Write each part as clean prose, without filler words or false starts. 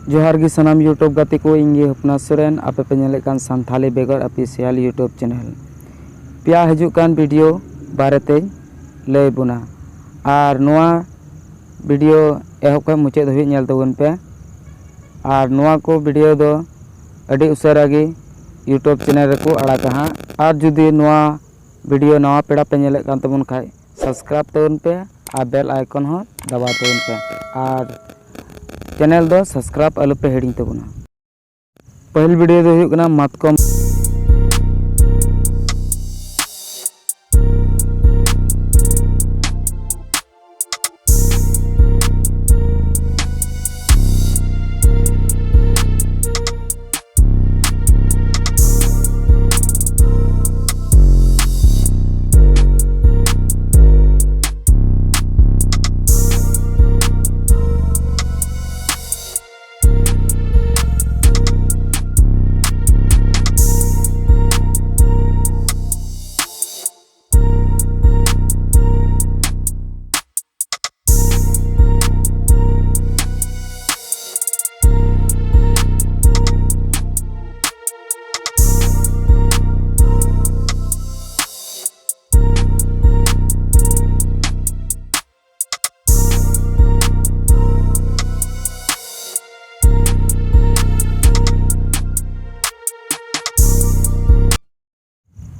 जोहार गी सनाम यूट्यूब गाते को इंगे हुपना सोरेन आपे पे नेले कान सान्थाली बेगर ऑफिशियल यूट्यूब चैनल पिया हजू कान वीडियो बारेते लय बुना और नोआ वीडियो एहब खा मुचाद धाबी नेल तबन पे और नोआ को वीडियो दो अडी उसारा गे यूट्यूब चैनल रे को अड़ाका हां और जुदी नोआ वीडियो नवा पेड़ा पे नेले कान तबन खाय सब्सक्राइब तबन पे और बेल आइकन हो दबा तबन पे और चैनल दो सब्सक्राइब आलू पे हेडिंग तबना पहल वीडियो दो हुई कना मातकम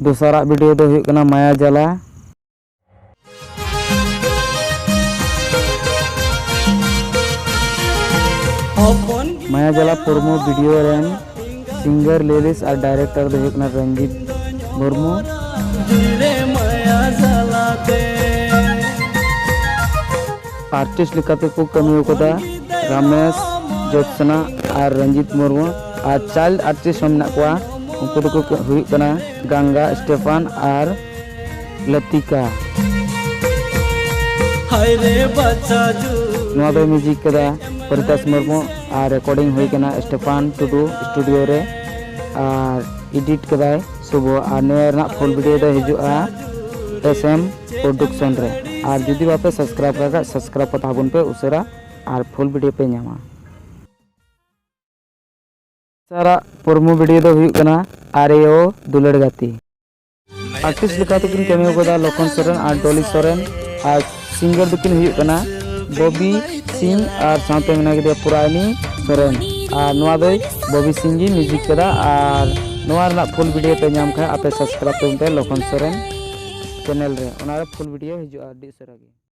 दूसरा वीडियो दो हुई कना माया जला पुरमु वीडियो रेन सिंगर लिरिक्स और डायरेक्टर दो हुई कना रंजीत मुर्मू आर्टिस्ट लिखाते को कमी होता रमेश जोत्सना और रंजीत मुर्मू और चाइल्ड आर्टिस्ट हम ना को उनको तो हुई कना गंगा स्टेफान और लतिका नवा दो म्यूजिक कदा परितास मुर्मू और रिकॉर्डिंग हुई कना स्टेफान टुडू स्टूडियो रे और एडिट कदा सुबह और नया फुल वीडियो दो हिजुआ एसएम प्रोडक्शन रे और जुदी बापे सब्सक्राइब करा सब्सक्राइब पता बन पे उसरा और फुल वीडियो पे नामा सारा पुरमु वीडियो दो हुई कना आरेओ दुलड़ गाती आर्टिस्ट लिखा तो किन कमी को दा लखन सोरेन और डॉली सोरेन और सिंगर तो किन हुई कना बॉबी सिंह और साथे में के पुरानी सोरेन और नवा दो बॉबी सिंह जी म्यूजिक कदा और नवा रा फुल वीडियो पे नाम खा आपे सब्सक्राइब पे लखन सोरेन चैनल रे ओना फुल वीडियो हिजुआ डी सरागी।